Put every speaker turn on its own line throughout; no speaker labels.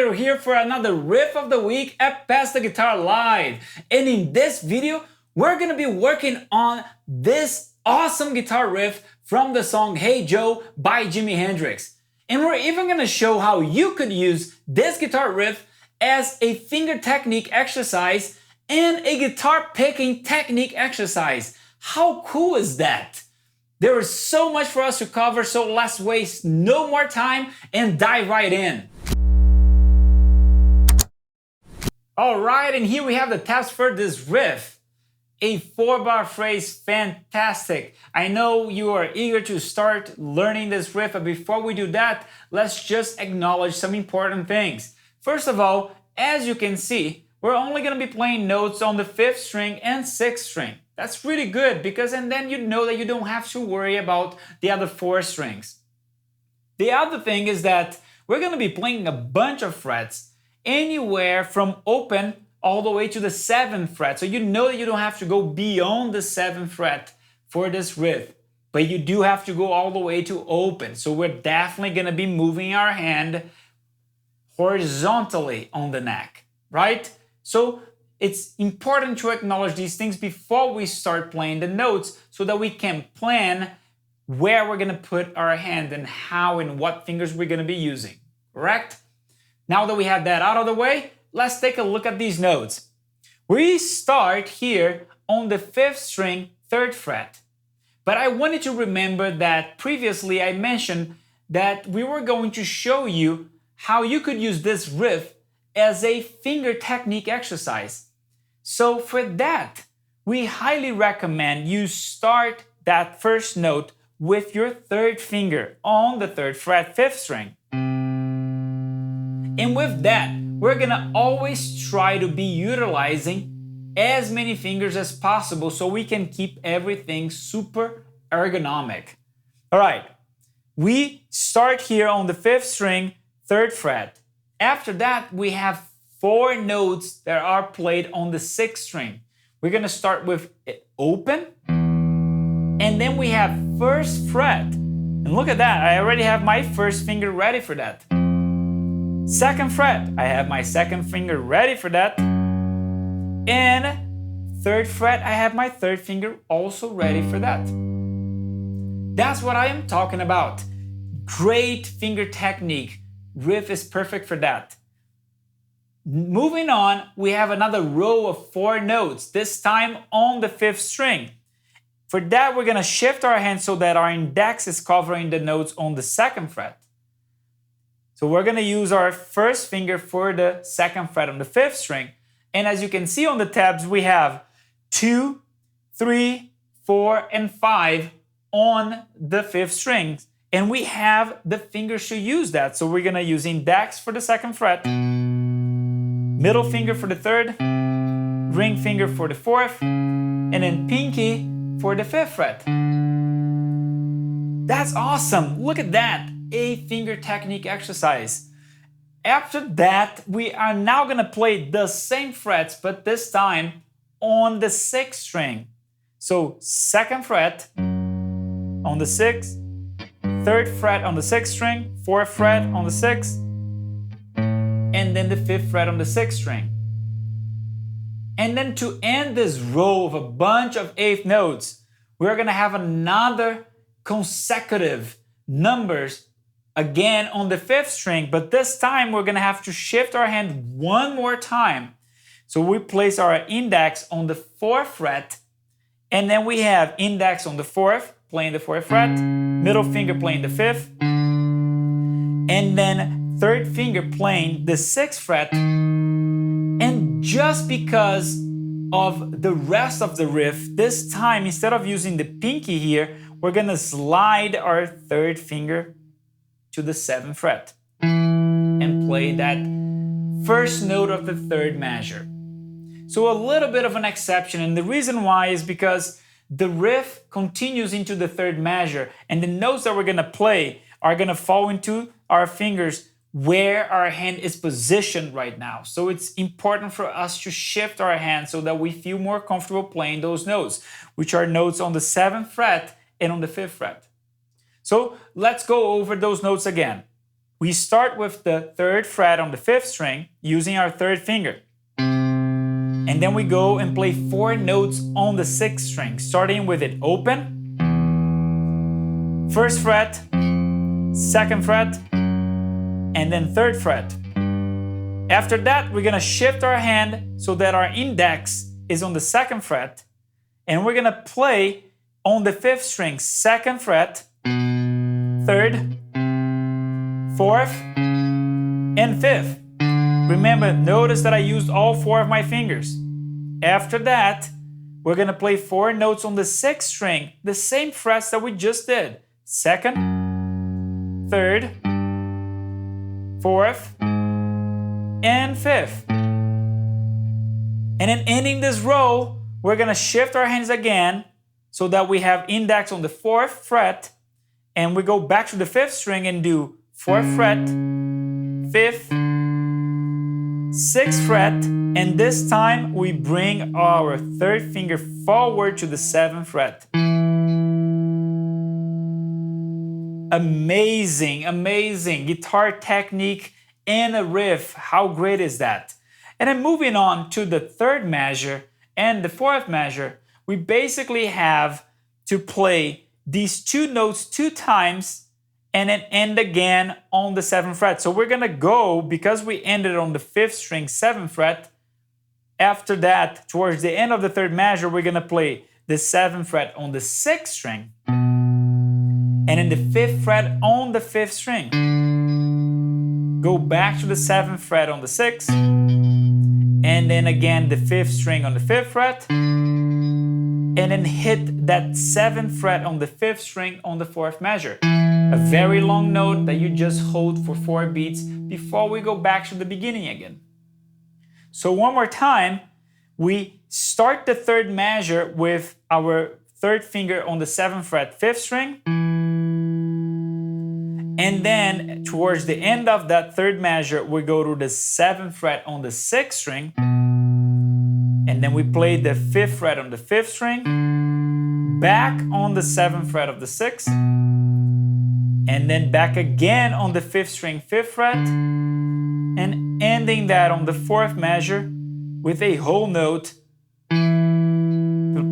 We're here for another Riff of the Week at Pass the Guitar Live. And in this video, we're gonna be working on this awesome guitar riff from the song Hey Joe by Jimi Hendrix. And we're even gonna show how you could use this guitar riff as a finger technique exercise and a guitar picking technique exercise. How cool is that? There is so much for us to cover, so let's waste no more time and dive right in. Alright, and here we have the tabs for this riff. A 4-bar phrase, fantastic. I know you are eager to start learning this riff, but before we do that, let's just acknowledge some important things. First of all, as you can see, we're only going to be playing notes on the 5th string and 6th string. That's really good because and then you know that you don't have to worry about the other 4 strings. The other thing is that we're going to be playing a bunch of frets anywhere from open all the way to the 7th fret. So you know that you don't have to go beyond the 7th fret for this riff, but you do have to go all the way to open. So we're definitely going to be moving our hand horizontally on the neck, right? So it's important to acknowledge these things before we start playing the notes so that we can plan where we're going to put our hand and how and what fingers we're going to be using, correct? Now that we have that out of the way, let's take a look at these notes. We start here on the 5th string, 3rd fret. But I wanted to remember that previously I mentioned that we were going to show you how you could use this riff as a finger technique exercise. So for that, we highly recommend you start that first note with your 3rd finger on the 3rd fret, 5th string. And with that, we're gonna always try to be utilizing as many fingers as possible so we can keep everything super ergonomic. All right, we start here on the 5th string, 3rd fret. After that, we have 4 notes that are played on the 6th string. We're gonna start with open, and then we have 1st fret. And look at that, I already have my 1st finger ready for that. 2nd fret, I have my 2nd finger ready for that. And 3rd fret, I have my 3rd finger also ready for that. That's what I am talking about. Great finger technique. Riff is perfect for that. Moving on, we have another row of 4 notes, this time on the 5th string. For that, we're going to shift our hand so that our index is covering the notes on the 2nd fret. So we're going to use our 1st finger for the 2nd fret on the 5th string. And as you can see on the tabs, we have 2, 3, 4, and 5 on the 5th string. And we have the fingers to use that. So we're going to use index for the 2nd fret, middle finger for the 3rd, ring finger for the 4th, and then pinky for the 5th fret. That's awesome. Look at that. A finger technique exercise. After that, we are now going to play the same frets, but this time on the 6th string. So 2nd fret on the 6th, 3rd fret on the 6th string, 4th fret on the 6th, and then the 5th fret on the 6th string. And then to end this row of a bunch of 8th notes, we're going to have another consecutive numbers again on the 5th string, but this time we're going to have to shift our hand one more time. So we place our index on the 4th fret, and then we have index on the 4th, playing the 4th fret, middle finger playing the 5th, and then 3rd finger playing the 6th fret. And just because of the rest of the riff, this time instead of using the pinky here, we're going to slide our 3rd finger to the 7th fret and play that first note of the 3rd measure. So a little bit of an exception, and the reason why is because the riff continues into the 3rd measure, and the notes that we're going to play are going to fall into our fingers where our hand is positioned right now. So it's important for us to shift our hand so that we feel more comfortable playing those notes, which are notes on the 7th fret and on the 5th fret. So let's go over those notes again. we start with the 3rd fret on the 5th string using our 3rd finger. And then we go and play 4 notes on the 6th string, starting with it open, 1st fret, 2nd fret, and then 3rd fret. After that, we're gonna shift our hand so that our index is on the 2nd fret, and we're gonna play on the 5th string, 2nd fret, 3rd, 4th, and 5th. Remember, notice that I used all 4 of my fingers. After that, we're gonna play 4 notes on the 6th string, the same frets that we just did. 2nd, 3rd, 4th, and 5th. And then ending this row, we're gonna shift our hands again so that we have index on the 4th fret, and we go back to the 5th string and do 4th fret, 5th, 6th fret, and this time we bring our 3rd finger forward to the 7th fret. Amazing, amazing guitar technique and a riff. How great is that? And then moving on to the 3rd measure and the 4th measure, we basically have to play these 2 notes 2 times and then end again on the 7th fret. So we're gonna go, because we ended on the 5th string, 7th fret, after that, towards the end of the 3rd measure, we're gonna play the 7th fret on the 6th string, and then the 5th fret on the 5th string. Go back to the 7th fret on the 6th, and then again the 5th string on the 5th fret, and then hit that 7th fret on the 5th string on the 4th measure. A very long note that you just hold for 4 beats before we go back to the beginning again. So one more time, we start the 3rd measure with our 3rd finger on the 7th fret, 5th string, and then towards the end of that 3rd measure, we go to the 7th fret on the 6th string, and then we play the 5th fret on the 5th string, back on the 7th fret of the 6th, and then back again on the 5th string, 5th fret, and ending that on the 4th measure with a whole note,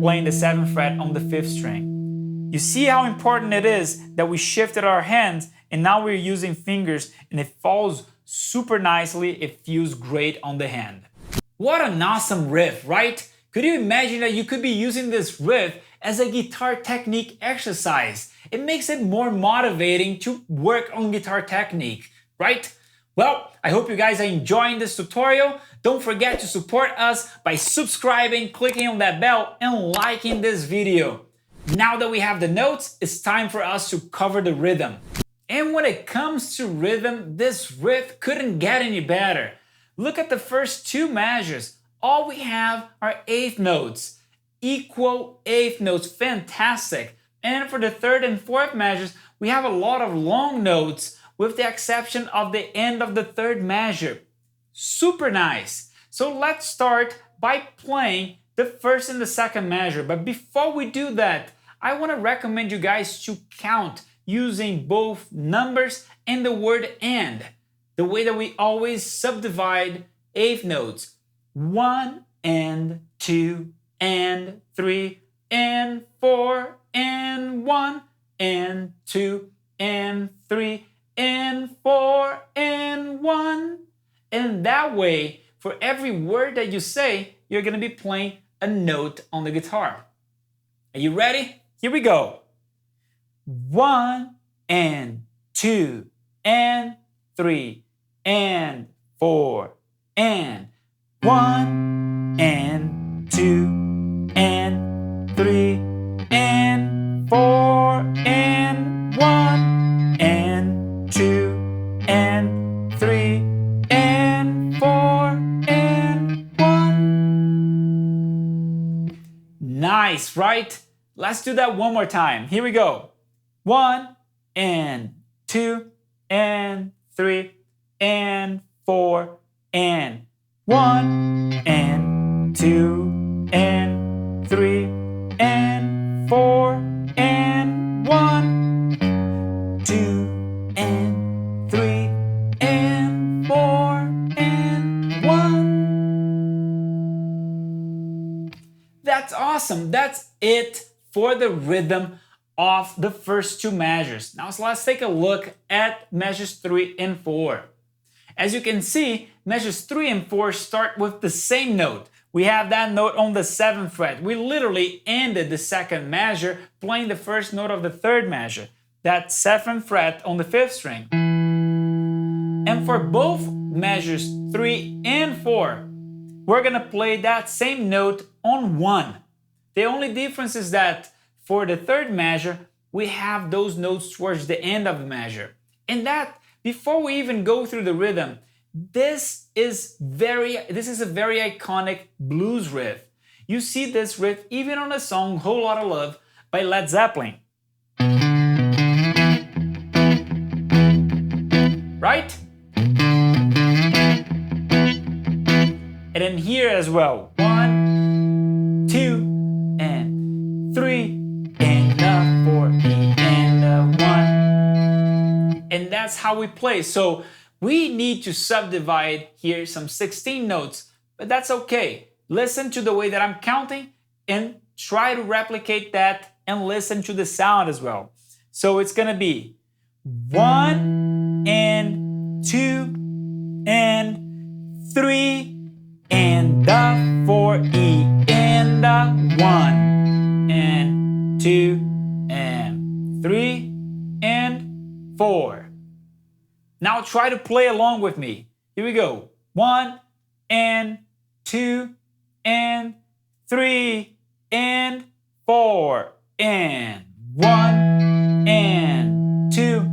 playing the 7th fret on the 5th string. You see how important it is that we shifted our hands and now we're using fingers, and it falls super nicely. It feels great on the hand. What an awesome riff, right? Could you imagine that you could be using this riff as a guitar technique exercise? It makes it more motivating to work on guitar technique, right? Well, I hope you guys are enjoying this tutorial. Don't forget to support us by subscribing, clicking on that bell, and liking this video. Now that we have the notes, it's time for us to cover the rhythm. And when it comes to rhythm, this riff couldn't get any better. Look at the first 2 measures. All we have are 8th notes. Equal 8th notes, fantastic. And for the 3rd and 4th measures, we have a lot of long notes with the exception of the end of the 3rd measure. Super nice. So let's start by playing the 1st and the 2nd measure. But before we do that, I want to recommend you guys to count using both numbers and the word and, the way that we always subdivide 8th notes. 1 and 2 and 3 and 4 and 1 and 2 and 3 and 4 and 1. And that way, for every word that you say, you're going to be playing a note on the guitar. Are you ready? Here we go. 1 and 2 and 3 and 4 and 1 and 2 and 3 and 4 and 1 and 2 and 3 and 4 and 1. Nice, right? Let's do that one more time. Here we go. 1 and 2 and 3 and 4 and 1 and 2 and 3 and 4 and 1, 2 and 3 Awesome, that's it for the rhythm of the first two measures. Now so let's take a look at measures 3 and 4. As you can see, measures 3 and 4 start with the same note. We have that note on the 7th fret. We literally ended the second measure playing the first note of the third measure, that 7th fret on the 5th string. And for both measures 3 and 4, we're gonna play that same note on 1. The only difference is that for the third measure, we have those notes towards the end of the measure. And that, before we even go through the rhythm, this is a very iconic blues riff. You see this riff even on the song Whole Lotta Love by Led Zeppelin. Right? And then here as well. 1, 2, and 3, and a 4, E, and a 1. And that's how we play. So we need to subdivide here some 16 notes, but that's okay. Listen to the way that I'm counting and try to replicate that and listen to the sound as well. So it's gonna be 1 and 2 and 3 and the 4, E, and the 1 and 2 and 3 and 4. Now try to play along with me. Here we go. 1 and 2 and 3 and 4 and 1 and 2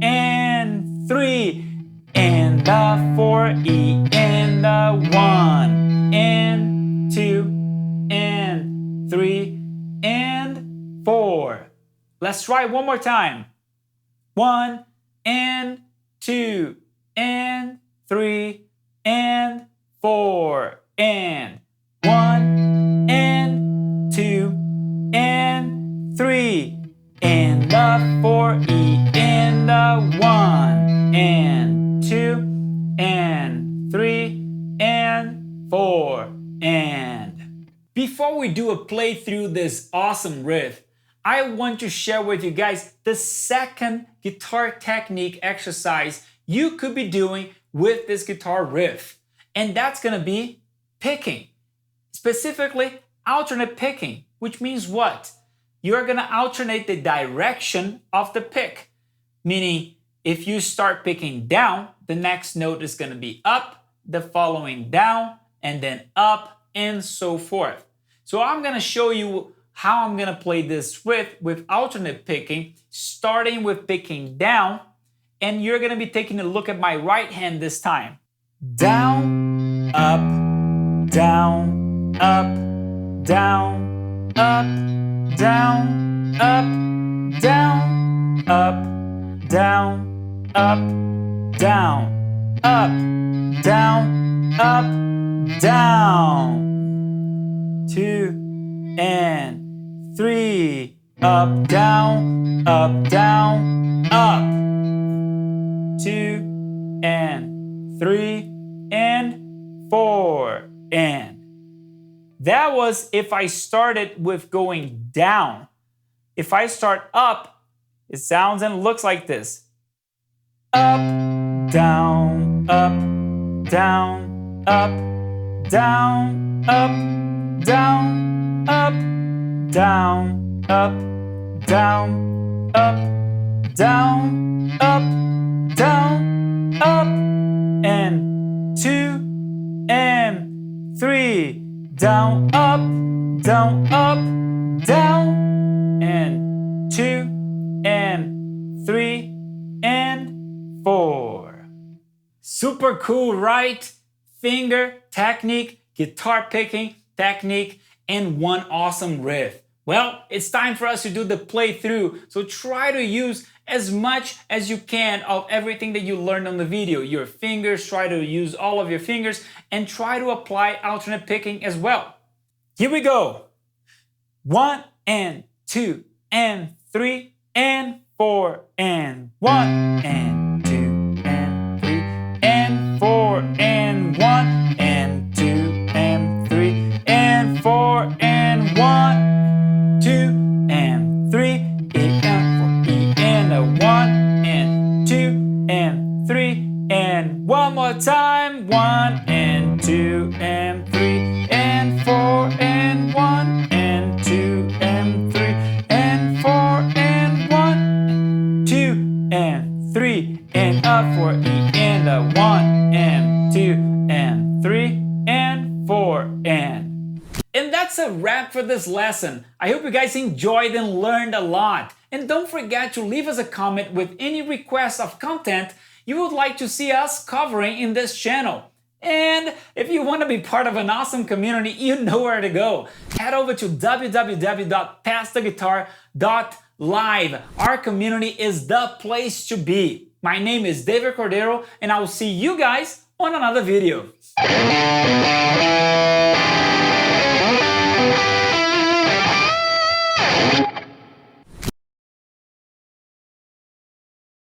and 3 and the 4, E, and the 1 and 2 and 3 and 4. Let's try one more time. 1 and 2 and 3 and 4 and 1 and 2 and 3 and the 4, E, and the 1 and 2 and 3 and 4 and. Before we do a playthrough this awesome riff, I want to share with you guys the second guitar technique exercise you could be doing with this guitar riff. And that's gonna be picking. Specifically, alternate picking, which means what? You're gonna alternate the direction of the pick. Meaning, if you start picking down, the next note is gonna be up, the following down, and then up, and so forth. So I'm gonna show you how I'm gonna play this riff with alternate picking, starting with picking down, and you're gonna be taking a look at my right hand this time. Down, up, down, up, down, up, down, up, down, up, down, up, down, up, down, up, down. 2 and 3, up, down, up, down, up. 2 and 3 and 4 and. That was if I started with going down. If I start up, it sounds and looks like this. Up, down, up, down, up, down, up, down, up, down, up, down, up, down, up, down, up, and 2 and 3, down, up, down, up, down, and 2 and 3 and 4. Super cool, right? Finger technique, guitar picking technique, and one awesome riff. Well, it's time for us to do the playthrough, so try to use as much as you can of everything that you learned on the video. Your fingers, try to use all of your fingers, and try to apply alternate picking as well. Here we go. 1 and 2 and 3 and 4 and 1 and 2 and 3 and 4 and 1 and 2 and 3 and 4 and 1 4 E and a 1 and 2 and 3 and 4 and. And that's a wrap for this lesson. I hope you guys enjoyed and learned a lot. And don't forget to leave us a comment with any requests of content you would like to see us covering in this channel. And if you want to be part of an awesome community, you know where to go. Head over to www.passtheguitar.live. Our community is the place to be. My name is David Cordero, and I will see you guys on another video.